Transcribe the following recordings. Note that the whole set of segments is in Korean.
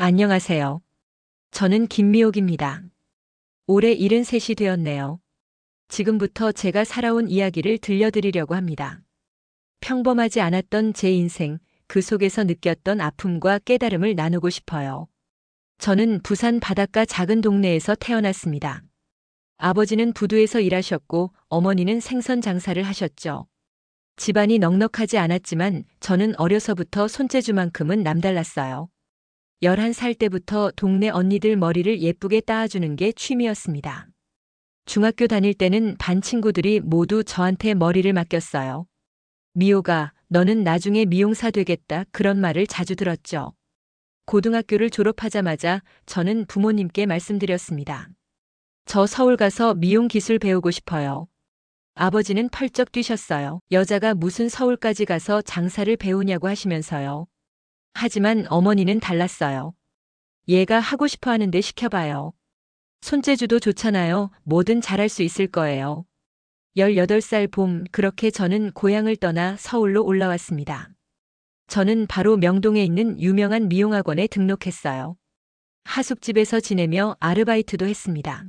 안녕하세요. 저는 김미옥입니다. 올해 73이 되었네요. 지금부터 제가 살아온 이야기를 들려드리려고 합니다. 평범하지 않았던 제 인생, 그 속에서 느꼈던 아픔과 깨달음을 나누고 싶어요. 저는 부산 바닷가 작은 동네에서 태어났습니다. 아버지는 부두에서 일하셨고 어머니는 생선 장사를 하셨죠. 집안이 넉넉하지 않았지만 저는 어려서부터 손재주만큼은 남달랐어요. 11살 때부터 동네 언니들 머리를 예쁘게 따아주는 게 취미였습니다. 중학교 다닐 때는 반 친구들이 모두 저한테 머리를 맡겼어요. 미호가, 너는 나중에 미용사 되겠다, 그런 말을 자주 들었죠. 고등학교를 졸업하자마자 저는 부모님께 말씀드렸습니다. 저 서울 가서 미용 기술 배우고 싶어요. 아버지는 펄쩍 뛰셨어요. 여자가 무슨 서울까지 가서 장사를 배우냐고 하시면서요. 하지만 어머니는 달랐어요. 얘가 하고 싶어 하는데 시켜봐요. 손재주도 좋잖아요. 뭐든 잘할 수 있을 거예요. 18살 봄, 그렇게 저는 고향을 떠나 서울로 올라왔습니다. 저는 바로 명동에 있는 유명한 미용학원에 등록했어요. 하숙집에서 지내며 아르바이트도 했습니다.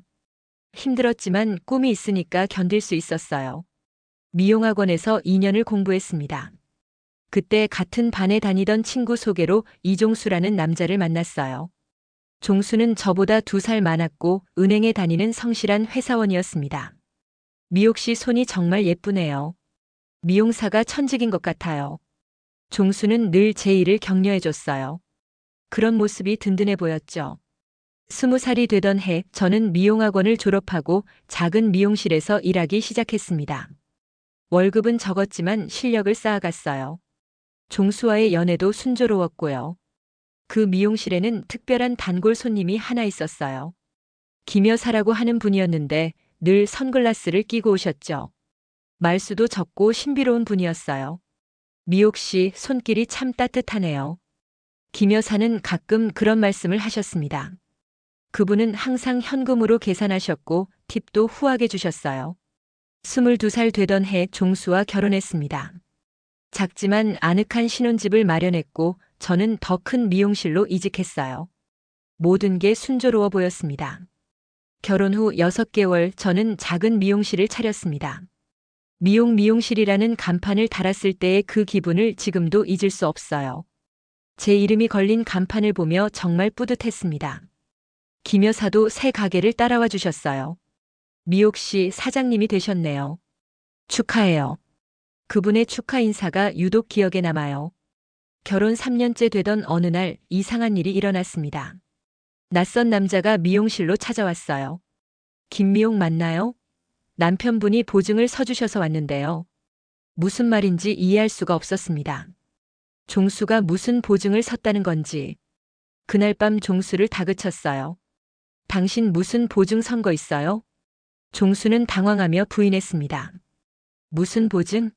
힘들었지만 꿈이 있으니까 견딜 수 있었어요. 미용학원에서 2년을 공부했습니다. 그때 같은 반에 다니던 친구 소개로 이종수라는 남자를 만났어요. 종수는 저보다 2살 많았고 은행에 다니는 성실한 회사원이었습니다. 미옥 씨 손이 정말 예쁘네요. 미용사가 천직인 것 같아요. 종수는 늘 제 일을 격려해줬어요. 그런 모습이 든든해 보였죠. 20살이 되던 해 저는 미용학원을 졸업하고 작은 미용실에서 일하기 시작했습니다. 월급은 적었지만 실력을 쌓아갔어요. 종수와의 연애도 순조로웠고요. 그 미용실에는 특별한 단골 손님이 하나 있었어요. 김여사라고 하는 분이었는데 늘 선글라스를 끼고 오셨죠. 말수도 적고 신비로운 분이었어요. 미옥 씨 손길이 참 따뜻하네요. 김여사는 가끔 그런 말씀을 하셨습니다. 그분은 항상 현금으로 계산하셨고 팁도 후하게 주셨어요. 22살 되던 해 종수와 결혼했습니다. 작지만 아늑한 신혼집을 마련했고 저는 더 큰 미용실로 이직했어요. 모든 게 순조로워 보였습니다. 결혼 후 6개월 저는 작은 미용실을 차렸습니다. 미용실이라는 간판을 달았을 때의 그 기분을 지금도 잊을 수 없어요. 제 이름이 걸린 간판을 보며 정말 뿌듯했습니다. 김 여사도 새 가게를 따라와 주셨어요. 미옥 씨 사장님이 되셨네요. 축하해요. 그분의 축하 인사가 유독 기억에 남아요. 결혼 3년째 되던 어느 날 이상한 일이 일어났습니다. 낯선 남자가 미용실로 찾아왔어요. 김미옥 맞나요? 남편분이 보증을 서주셔서 왔는데요. 무슨 말인지 이해할 수가 없었습니다. 종수가 무슨 보증을 섰다는 건지. 그날 밤 종수를 다그쳤어요. 당신 무슨 보증 선 거 있어요? 종수는 당황하며 부인했습니다. 무슨 보증?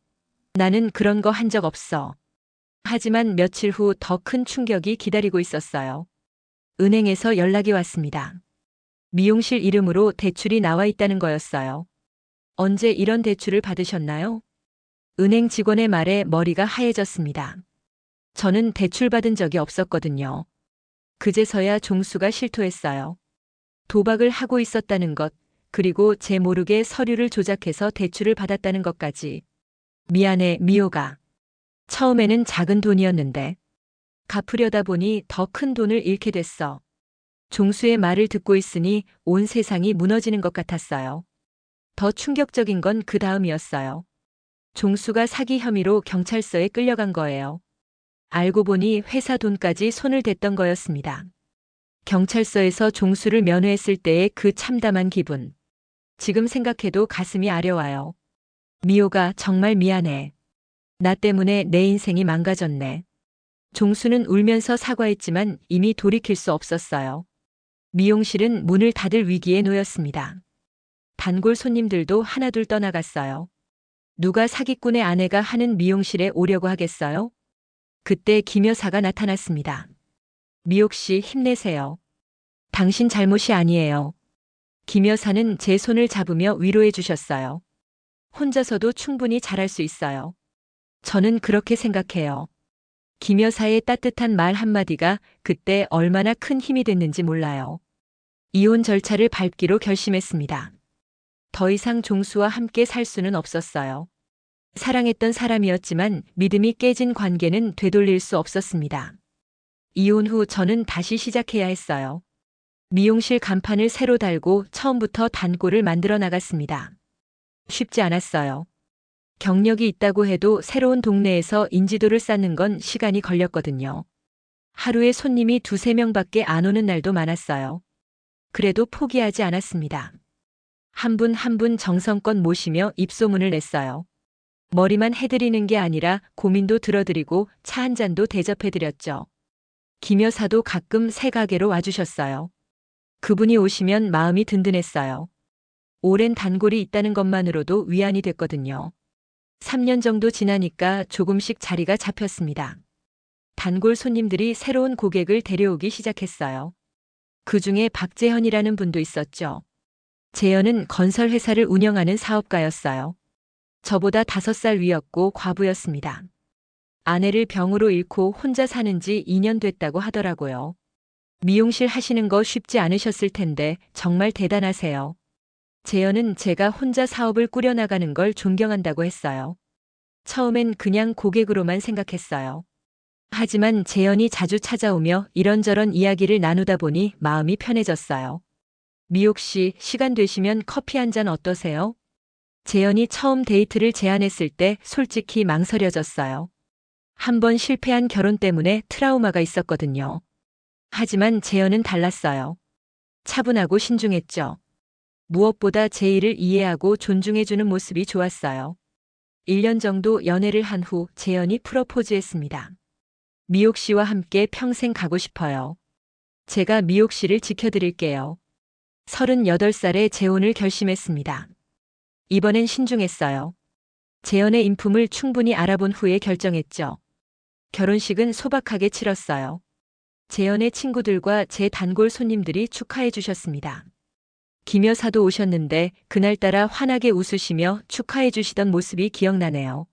나는 그런 거 한 적 없어. 하지만 며칠 후 더 큰 충격이 기다리고 있었어요. 은행에서 연락이 왔습니다. 미용실 이름으로 대출이 나와 있다는 거였어요. 언제 이런 대출을 받으셨나요? 은행 직원의 말에 머리가 하얘졌습니다. 저는 대출 받은 적이 없었거든요. 그제서야 종수가 실토했어요. 도박을 하고 있었다는 것, 그리고 제 모르게 서류를 조작해서 대출을 받았다는 것까지. 미안해, 미호가. 처음에는 작은 돈이었는데 갚으려다 보니 더 큰 돈을 잃게 됐어. 종수의 말을 듣고 있으니 온 세상이 무너지는 것 같았어요. 더 충격적인 건 그 다음이었어요. 종수가 사기 혐의로 경찰서에 끌려간 거예요. 알고 보니 회사 돈까지 손을 댔던 거였습니다. 경찰서에서 종수를 면회했을 때의 그 참담한 기분. 지금 생각해도 가슴이 아려와요. 미호가 정말 미안해. 나 때문에 내 인생이 망가졌네. 종수는 울면서 사과했지만 이미 돌이킬 수 없었어요. 미용실은 문을 닫을 위기에 놓였습니다. 단골 손님들도 하나둘 떠나갔어요. 누가 사기꾼의 아내가 하는 미용실에 오려고 하겠어요? 그때 김 여사가 나타났습니다. 미옥 씨 힘내세요. 당신 잘못이 아니에요. 김 여사는 제 손을 잡으며 위로해 주셨어요. 혼자서도 충분히 잘할 수 있어요. 저는 그렇게 생각해요. 김 여사의 따뜻한 말 한마디가 그때 얼마나 큰 힘이 됐는지 몰라요. 이혼 절차를 밟기로 결심했습니다. 더 이상 종수와 함께 살 수는 없었어요. 사랑했던 사람이었지만 믿음이 깨진 관계는 되돌릴 수 없었습니다. 이혼 후 저는 다시 시작해야 했어요. 미용실 간판을 새로 달고 처음부터 단골을 만들어 나갔습니다. 쉽지 않았어요. 경력이 있다고 해도 새로운 동네에서 인지도를 쌓는 건 시간이 걸렸거든요. 하루에 손님이 두세 명밖에 안 오는 날도 많았어요. 그래도 포기하지 않았습니다. 한 분 한 분 정성껏 모시며 입소문을 냈어요. 머리만 해드리는 게 아니라 고민도 들어드리고 차 한 잔도 대접해드렸죠. 김 여사도 가끔 새 가게로 와주셨어요. 그분이 오시면 마음이 든든했어요. 오랜 단골이 있다는 것만으로도 위안이 됐거든요. 3년 정도 지나니까 조금씩 자리가 잡혔습니다. 단골 손님들이 새로운 고객을 데려오기 시작했어요. 그 중에 박재현이라는 분도 있었죠. 재현은 건설회사를 운영하는 사업가였어요. 저보다 5살 위였고 과부였습니다. 아내를 병으로 잃고 혼자 사는 지 2년 됐다고 하더라고요. 미용실 하시는 거 쉽지 않으셨을 텐데 정말 대단하세요. 재현은 제가 혼자 사업을 꾸려나가는 걸 존경한다고 했어요. 처음엔 그냥 고객으로만 생각했어요. 하지만 재현이 자주 찾아오며 이런저런 이야기를 나누다 보니 마음이 편해졌어요. 미옥 씨, 시간 되시면 커피 한 잔 어떠세요? 재현이 처음 데이트를 제안했을 때 솔직히 망설여졌어요. 한 번 실패한 결혼 때문에 트라우마가 있었거든요. 하지만 재현은 달랐어요. 차분하고 신중했죠. 무엇보다 제 일을 이해하고 존중해주는 모습이 좋았어요. 1년 정도 연애를 한 후 재현이 프로포즈했습니다. 미옥 씨와 함께 평생 가고 싶어요. 제가 미옥 씨를 지켜드릴게요. 38살에 재혼을 결심했습니다. 이번엔 신중했어요. 재현의 인품을 충분히 알아본 후에 결정했죠. 결혼식은 소박하게 치렀어요. 재현의 친구들과 제 단골 손님들이 축하해 주셨습니다. 김 여사도 오셨는데 그날따라 환하게 웃으시며 축하해 주시던 모습이 기억나네요.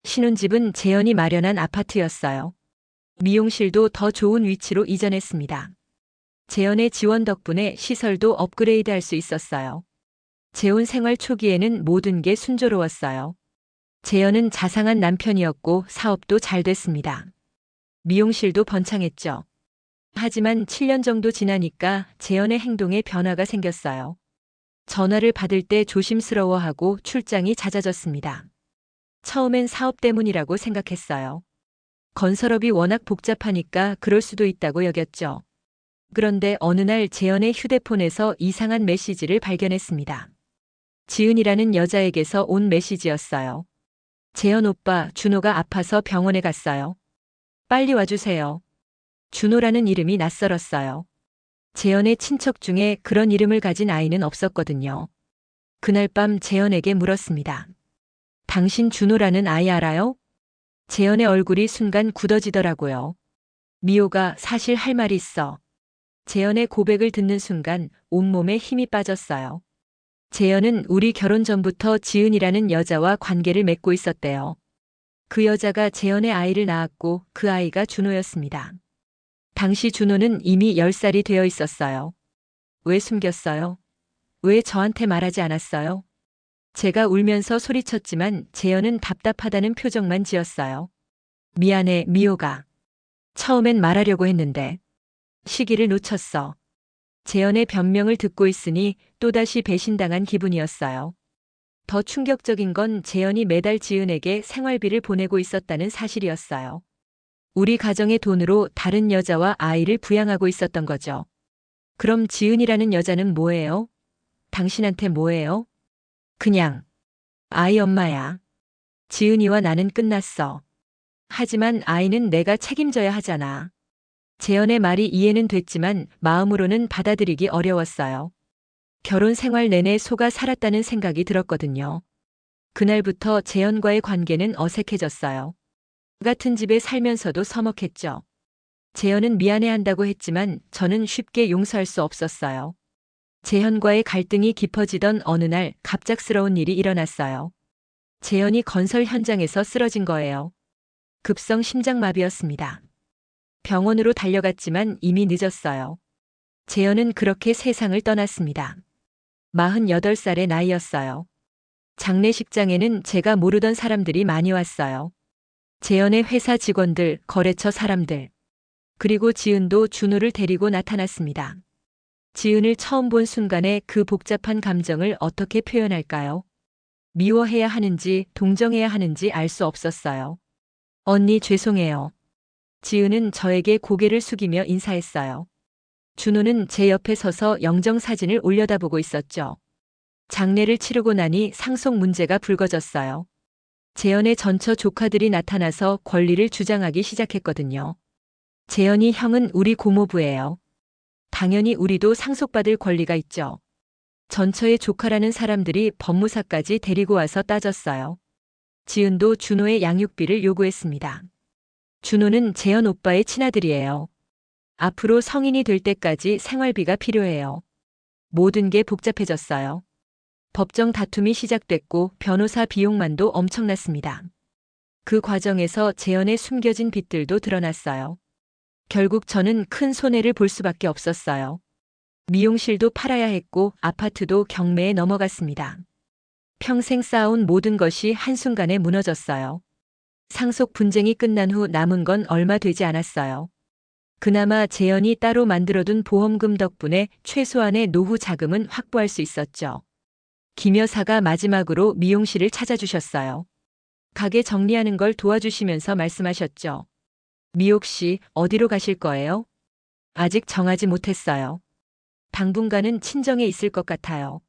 신혼집은 재현이 마련한 아파트였어요. 미용실도 더 좋은 위치로 이전했습니다. 재현의 지원 덕분에 시설도 업그레이드할 수 있었어요. 재혼 생활 초기에는 모든 게 순조로웠어요. 재현은 자상한 남편이었고 사업도 잘 됐습니다. 미용실도 번창했죠. 하지만 7년 정도 지나니까 재현의 행동에 변화가 생겼어요. 전화를 받을 때 조심스러워하고 출장이 잦아졌습니다. 처음엔 사업 때문이라고 생각했어요. 건설업이 워낙 복잡하니까 그럴 수도 있다고 여겼죠. 그런데 어느 날 재현의 휴대폰에서 이상한 메시지를 발견했습니다. 지은이라는 여자에게서 온 메시지였어요. 재현 오빠, 준호가 아파서 병원에 갔어요. 빨리 와주세요. 준호라는 이름이 낯설었어요. 재현의 친척 중에 그런 이름을 가진 아이는 없었거든요. 그날 밤 재현에게 물었습니다. 당신 준호라는 아이 알아요? 재현의 얼굴이 순간 굳어지더라고요. 미호가 사실 할 말이 있어. 재현의 고백을 듣는 순간 온몸에 힘이 빠졌어요. 재현은 우리 결혼 전부터 지은이라는 여자와 관계를 맺고 있었대요. 그 여자가 재현의 아이를 낳았고 그 아이가 준호였습니다. 당시 준호는 이미 10살이 되어 있었어요. 왜 숨겼어요? 왜 저한테 말하지 않았어요? 제가 울면서 소리쳤지만 재현은 답답하다는 표정만 지었어요. 미안해, 미호가. 처음엔 말하려고 했는데 시기를 놓쳤어. 재현의 변명을 듣고 있으니 또다시 배신당한 기분이었어요. 더 충격적인 건 재현이 매달 지은에게 생활비를 보내고 있었다는 사실이었어요. 우리 가정의 돈으로 다른 여자와 아이를 부양하고 있었던 거죠. 그럼 지은이라는 여자는 뭐예요? 당신한테 뭐예요? 그냥 아이 엄마야. 지은이와 나는 끝났어. 하지만 아이는 내가 책임져야 하잖아. 재현의 말이 이해는 됐지만 마음으로는 받아들이기 어려웠어요. 결혼 생활 내내 속아 살았다는 생각이 들었거든요. 그날부터 재현과의 관계는 어색해졌어요. 같은 집에 살면서도 서먹했죠. 재현은 미안해한다고 했지만 저는 쉽게 용서할 수 없었어요. 재현과의 갈등이 깊어지던 어느 날 갑작스러운 일이 일어났어요. 재현이 건설 현장에서 쓰러진 거예요. 급성 심장마비였습니다. 병원으로 달려갔지만 이미 늦었어요. 재현은 그렇게 세상을 떠났습니다. 48살의 나이였어요. 장례식장에는 제가 모르던 사람들이 많이 왔어요. 재현의 회사 직원들, 거래처 사람들. 그리고 지은도 준호를 데리고 나타났습니다. 지은을 처음 본 순간에 그 복잡한 감정을 어떻게 표현할까요? 미워해야 하는지 동정해야 하는지 알 수 없었어요. 언니 죄송해요. 지은은 저에게 고개를 숙이며 인사했어요. 준호는 제 옆에 서서 영정사진을 올려다보고 있었죠. 장례를 치르고 나니 상속 문제가 불거졌어요. 재현의 전처 조카들이 나타나서 권리를 주장하기 시작했거든요. 재현이 형은 우리 고모부예요. 당연히 우리도 상속받을 권리가 있죠. 전처의 조카라는 사람들이 법무사까지 데리고 와서 따졌어요. 지은도 준호의 양육비를 요구했습니다. 준호는 재현 오빠의 친아들이에요. 앞으로 성인이 될 때까지 생활비가 필요해요. 모든 게 복잡해졌어요. 법정 다툼이 시작됐고 변호사 비용만도 엄청났습니다. 그 과정에서 재현의 숨겨진 빚들도 드러났어요. 결국 저는 큰 손해를 볼 수밖에 없었어요. 미용실도 팔아야 했고 아파트도 경매에 넘어갔습니다. 평생 쌓아온 모든 것이 한순간에 무너졌어요. 상속 분쟁이 끝난 후 남은 건 얼마 되지 않았어요. 그나마 재현이 따로 만들어둔 보험금 덕분에 최소한의 노후 자금은 확보할 수 있었죠. 김 여사가 마지막으로 미용실을 찾아주셨어요. 가게 정리하는 걸 도와주시면서 말씀하셨죠. 미옥 씨, 어디로 가실 거예요? 아직 정하지 못했어요. 당분간은 친정에 있을 것 같아요.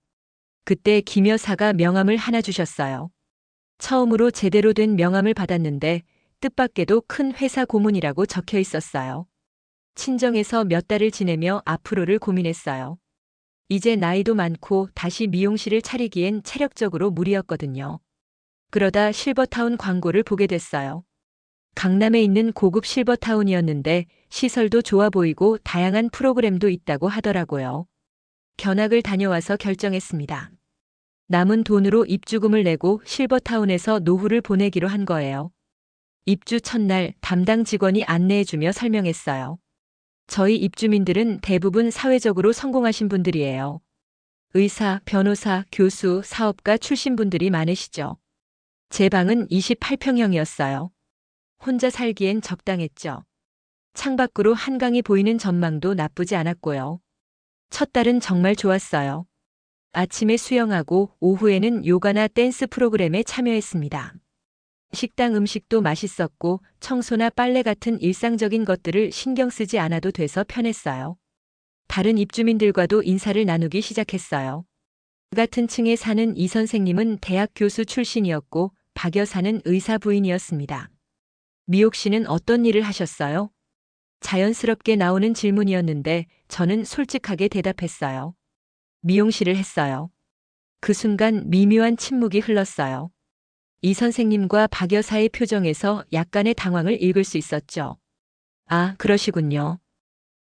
그때 김 여사가 명함을 하나 주셨어요. 처음으로 제대로 된 명함을 받았는데 뜻밖에도 큰 회사 고문이라고 적혀 있었어요. 친정에서 몇 달을 지내며 앞으로를 고민했어요. 이제 나이도 많고 다시 미용실을 차리기엔 체력적으로 무리였거든요. 그러다 실버타운 광고를 보게 됐어요. 강남에 있는 고급 실버타운이었는데 시설도 좋아 보이고 다양한 프로그램도 있다고 하더라고요. 견학을 다녀와서 결정했습니다. 남은 돈으로 입주금을 내고 실버타운에서 노후를 보내기로 한 거예요. 입주 첫날 담당 직원이 안내해주며 설명했어요. 저희 입주민들은 대부분 사회적으로 성공하신 분들이에요. 의사, 변호사, 교수, 사업가 출신 분들이 많으시죠. 제 방은 28평형이었어요. 혼자 살기엔 적당했죠. 창밖으로 한강이 보이는 전망도 나쁘지 않았고요. 첫 달은 정말 좋았어요. 아침에 수영하고 오후에는 요가나 댄스 프로그램에 참여했습니다. 식당 음식도 맛있었고 청소나 빨래 같은 일상적인 것들을 신경 쓰지 않아도 돼서 편했어요. 다른 입주민들과도 인사를 나누기 시작했어요. 같은 층에 사는 이 선생님은 대학 교수 출신이었고 박 여사는 의사 부인이었습니다. 미옥 씨는 어떤 일을 하셨어요? 자연스럽게 나오는 질문이었는데 저는 솔직하게 대답했어요. 미용실을 했어요. 그 순간 미묘한 침묵이 흘렀어요. 이 선생님과 박 여사의 표정에서 약간의 당황을 읽을 수 있었죠. 아, 그러시군요.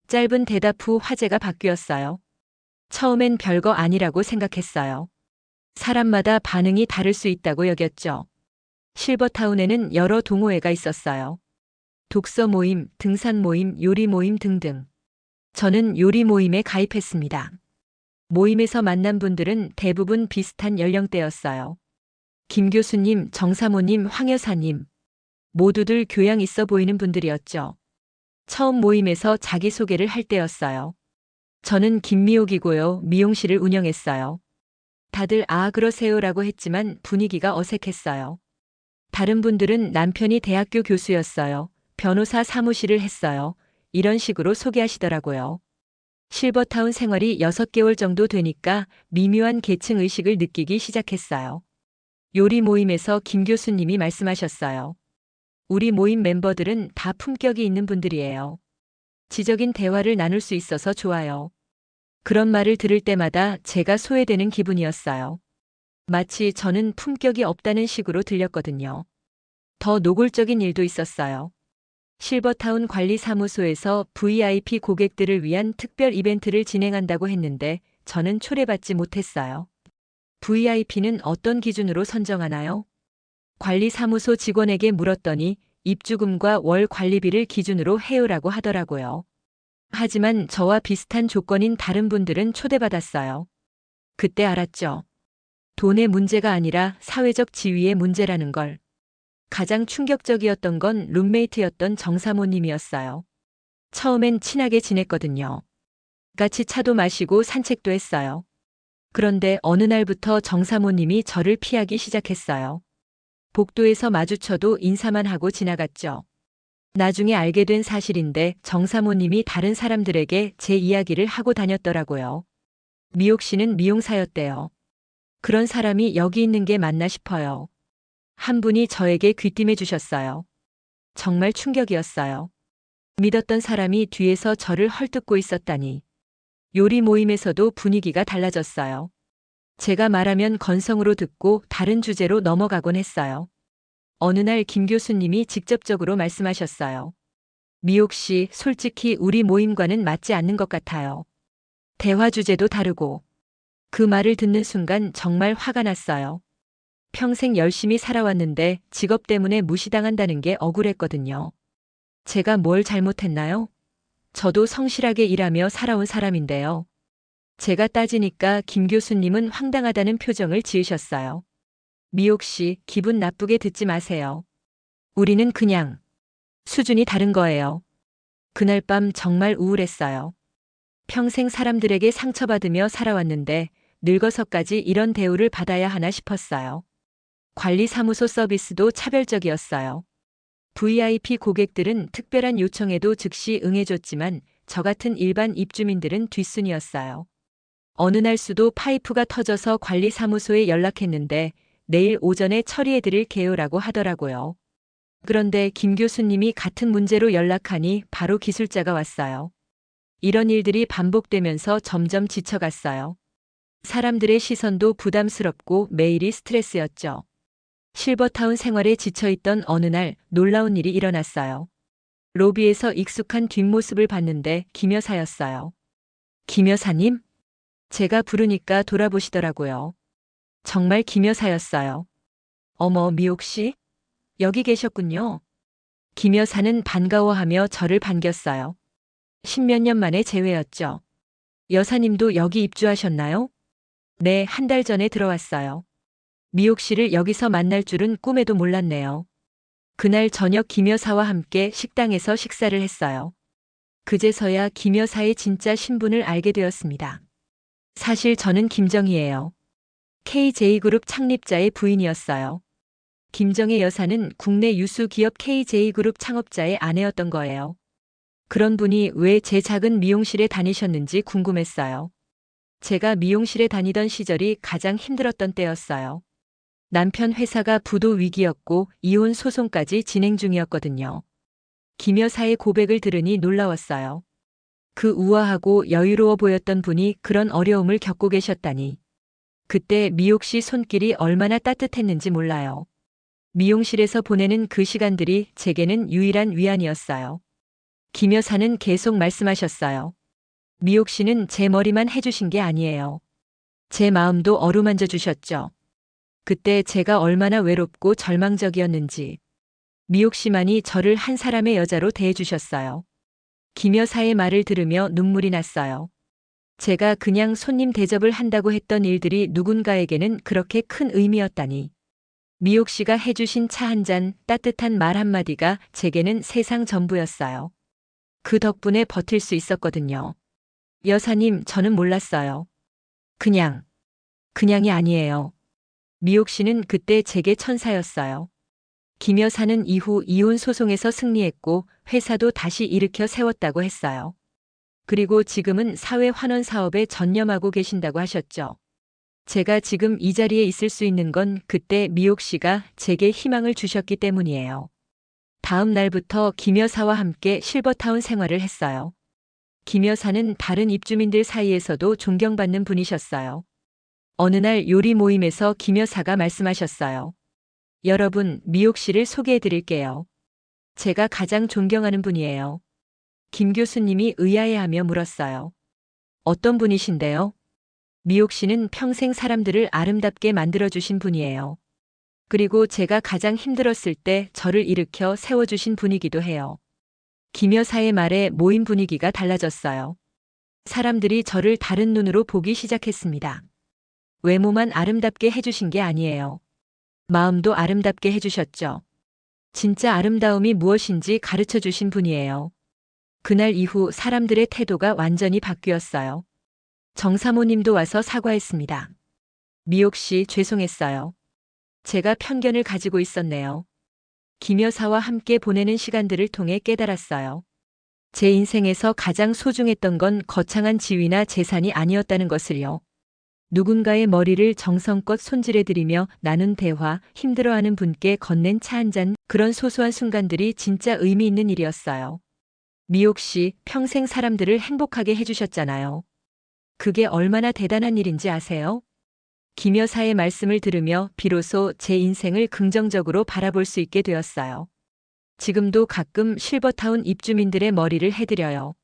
짧은 대답 후 화제가 바뀌었어요. 처음엔 별거 아니라고 생각했어요. 사람마다 반응이 다를 수 있다고 여겼죠. 실버타운에는 여러 동호회가 있었어요. 독서 모임, 등산 모임, 요리 모임 등등. 저는 요리 모임에 가입했습니다. 모임에서 만난 분들은 대부분 비슷한 연령대였어요. 김 교수님, 정 사모님, 황 여사님. 모두들 교양 있어 보이는 분들이었죠. 처음 모임에서 자기소개를 할 때였어요. 저는 김미옥이고요. 미용실을 운영했어요. 다들 아 그러세요라고 했지만 분위기가 어색했어요. 다른 분들은 남편이 대학교 교수였어요. 변호사 사무실을 했어요. 이런 식으로 소개하시더라고요. 실버타운 생활이 6개월 정도 되니까 미묘한 계층 의식을 느끼기 시작했어요. 요리 모임에서 김 교수님이 말씀하셨어요. 우리 모임 멤버들은 다 품격이 있는 분들이에요. 지적인 대화를 나눌 수 있어서 좋아요. 그런 말을 들을 때마다 제가 소외되는 기분이었어요. 마치 저는 품격이 없다는 식으로 들렸거든요. 더 노골적인 일도 있었어요. 실버타운 관리사무소에서 VIP 고객들을 위한 특별 이벤트를 진행한다고 했는데 저는 초대받지 못했어요. VIP는 어떤 기준으로 선정하나요? 관리사무소 직원에게 물었더니 입주금과 월 관리비를 기준으로 해요라고 하더라고요. 하지만 저와 비슷한 조건인 다른 분들은 초대받았어요. 그때 알았죠. 돈의 문제가 아니라 사회적 지위의 문제라는 걸. 가장 충격적이었던 건 룸메이트였던 정사모님이었어요. 처음엔 친하게 지냈거든요. 같이 차도 마시고 산책도 했어요. 그런데 어느 날부터 정사모님이 저를 피하기 시작했어요. 복도에서 마주쳐도 인사만 하고 지나갔죠. 나중에 알게 된 사실인데 정사모님이 다른 사람들에게 제 이야기를 하고 다녔더라고요. 미옥 씨는 미용사였대요. 그런 사람이 여기 있는 게 맞나 싶어요. 한 분이 저에게 귀띔해 주셨어요. 정말 충격이었어요. 믿었던 사람이 뒤에서 저를 헐뜯고 있었다니. 요리 모임에서도 분위기가 달라졌어요. 제가 말하면 건성으로 듣고 다른 주제로 넘어가곤 했어요. 어느 날 김 교수님이 직접적으로 말씀하셨어요. 미옥 씨, 솔직히 우리 모임과는 맞지 않는 것 같아요. 대화 주제도 다르고. 그 말을 듣는 순간 정말 화가 났어요. 평생 열심히 살아왔는데 직업 때문에 무시당한다는 게 억울했거든요. 제가 뭘 잘못했나요? 저도 성실하게 일하며 살아온 사람인데요. 제가 따지니까 김 교수님은 황당하다는 표정을 지으셨어요. 미옥 씨, 기분 나쁘게 듣지 마세요. 우리는 그냥 수준이 다른 거예요. 그날 밤 정말 우울했어요. 평생 사람들에게 상처받으며 살아왔는데 늙어서까지 이런 대우를 받아야 하나 싶었어요. 관리사무소 서비스도 차별적이었어요. VIP 고객들은 특별한 요청에도 즉시 응해줬지만 저 같은 일반 입주민들은 뒷순이었어요. 어느 날 수도 파이프가 터져서 관리사무소에 연락했는데 내일 오전에 처리해드릴게요라고 하더라고요. 그런데 김 교수님이 같은 문제로 연락하니 바로 기술자가 왔어요. 이런 일들이 반복되면서 점점 지쳐갔어요. 사람들의 시선도 부담스럽고 매일이 스트레스였죠. 실버타운 생활에 지쳐있던 어느 날 놀라운 일이 일어났어요. 로비에서 익숙한 뒷모습을 봤는데 김 여사였어요. 김 여사님? 제가 부르니까 돌아보시더라고요. 정말 김 여사였어요. 어머, 미옥 씨? 여기 계셨군요. 김 여사는 반가워하며 저를 반겼어요. 십몇 년 만에 재회였죠. 여사님도 여기 입주하셨나요? 네, 한 달 전에 들어왔어요. 미옥 씨를 여기서 만날 줄은 꿈에도 몰랐네요. 그날 저녁 김 여사와 함께 식당에서 식사를 했어요. 그제서야 김 여사의 진짜 신분을 알게 되었습니다. 사실 저는 김정희예요. KJ그룹 창립자의 부인이었어요. 김정희 여사는 국내 유수 기업 KJ그룹 창업자의 아내였던 거예요. 그런 분이 왜 제 작은 미용실에 다니셨는지 궁금했어요. 제가 미용실에 다니던 시절이 가장 힘들었던 때였어요. 남편 회사가 부도 위기였고 이혼 소송까지 진행 중이었거든요. 김 여사의 고백을 들으니 놀라웠어요. 그 우아하고 여유로워 보였던 분이 그런 어려움을 겪고 계셨다니. 그때 미옥 씨 손길이 얼마나 따뜻했는지 몰라요. 미용실에서 보내는 그 시간들이 제게는 유일한 위안이었어요. 김 여사는 계속 말씀하셨어요. 미옥 씨는 제 머리만 해주신 게 아니에요. 제 마음도 어루만져 주셨죠. 그때 제가 얼마나 외롭고 절망적이었는지. 미옥 씨만이 저를 한 사람의 여자로 대해주셨어요. 김 여사의 말을 들으며 눈물이 났어요. 제가 그냥 손님 대접을 한다고 했던 일들이 누군가에게는 그렇게 큰 의미였다니. 미옥 씨가 해주신 차 한 잔, 따뜻한 말 한마디가 제게는 세상 전부였어요. 그 덕분에 버틸 수 있었거든요. 여사님, 저는 몰랐어요. 그냥이 아니에요. 미옥 씨는 그때 제게 천사였어요. 김 여사는 이후 이혼 소송에서 승리했고 회사도 다시 일으켜 세웠다고 했어요. 그리고 지금은 사회 환원 사업에 전념하고 계신다고 하셨죠. 제가 지금 이 자리에 있을 수 있는 건 그때 미옥 씨가 제게 희망을 주셨기 때문이에요. 다음 날부터 김 여사와 함께 실버타운 생활을 했어요. 김 여사는 다른 입주민들 사이에서도 존경받는 분이셨어요. 어느 날 요리 모임에서 김 여사가 말씀하셨어요. 여러분, 미옥 씨를 소개해 드릴게요. 제가 가장 존경하는 분이에요. 김 교수님이 의아해하며 물었어요. 어떤 분이신데요? 미옥 씨는 평생 사람들을 아름답게 만들어주신 분이에요. 그리고 제가 가장 힘들었을 때 저를 일으켜 세워주신 분이기도 해요. 김 여사의 말에 모임 분위기가 달라졌어요. 사람들이 저를 다른 눈으로 보기 시작했습니다. 외모만 아름답게 해주신 게 아니에요. 마음도 아름답게 해주셨죠. 진짜 아름다움이 무엇인지 가르쳐 주신 분이에요. 그날 이후 사람들의 태도가 완전히 바뀌었어요. 정 사모님도 와서 사과했습니다. 미옥 씨, 죄송했어요. 제가 편견을 가지고 있었네요. 김 여사와 함께 보내는 시간들을 통해 깨달았어요. 제 인생에서 가장 소중했던 건 거창한 지위나 재산이 아니었다는 것을요. 누군가의 머리를 정성껏 손질해드리며 나눈 대화, 힘들어하는 분께 건넨 차 한 잔, 그런 소소한 순간들이 진짜 의미 있는 일이었어요. 미옥 씨, 평생 사람들을 행복하게 해주셨잖아요. 그게 얼마나 대단한 일인지 아세요? 김 여사의 말씀을 들으며 비로소 제 인생을 긍정적으로 바라볼 수 있게 되었어요. 지금도 가끔 실버타운 입주민들의 머리를 해드려요.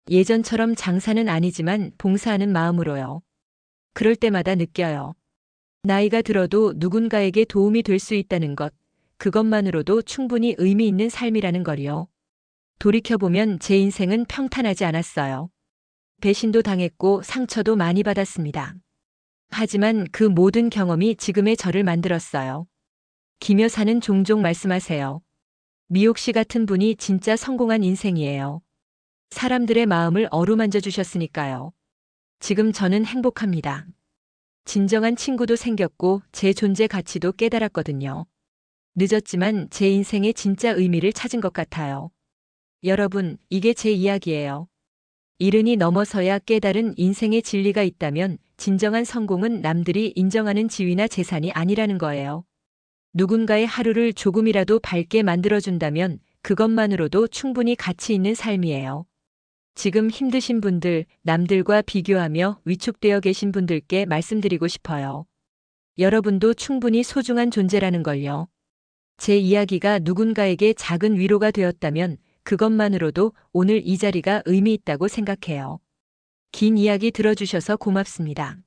예전처럼 장사는 아니지만 봉사하는 마음으로요. 그럴 때마다 느껴요. 나이가 들어도 누군가에게 도움이 될 수 있다는 것, 그것만으로도 충분히 의미 있는 삶이라는 걸요. 돌이켜보면 제 인생은 평탄하지 않았어요. 배신도 당했고 상처도 많이 받았습니다. 하지만 그 모든 경험이 지금의 저를 만들었어요. 김 여사는 종종 말씀하세요. 미옥 씨 같은 분이 진짜 성공한 인생이에요. 사람들의 마음을 어루만져 주셨으니까요. 지금 저는 행복합니다. 진정한 친구도 생겼고 제 존재 가치도 깨달았거든요. 늦었지만 제 인생의 진짜 의미를 찾은 것 같아요. 여러분, 이게 제 이야기예요. 이른이 넘어서야 깨달은 인생의 진리가 있다면 진정한 성공은 남들이 인정하는 지위나 재산이 아니라는 거예요. 누군가의 하루를 조금이라도 밝게 만들어준다면 그것만으로도 충분히 가치 있는 삶이에요. 지금 힘드신 분들, 남들과 비교하며 위축되어 계신 분들께 말씀드리고 싶어요. 여러분도 충분히 소중한 존재라는 걸요. 제 이야기가 누군가에게 작은 위로가 되었다면 그것만으로도 오늘 이 자리가 의미 있다고 생각해요. 긴 이야기 들어주셔서 고맙습니다.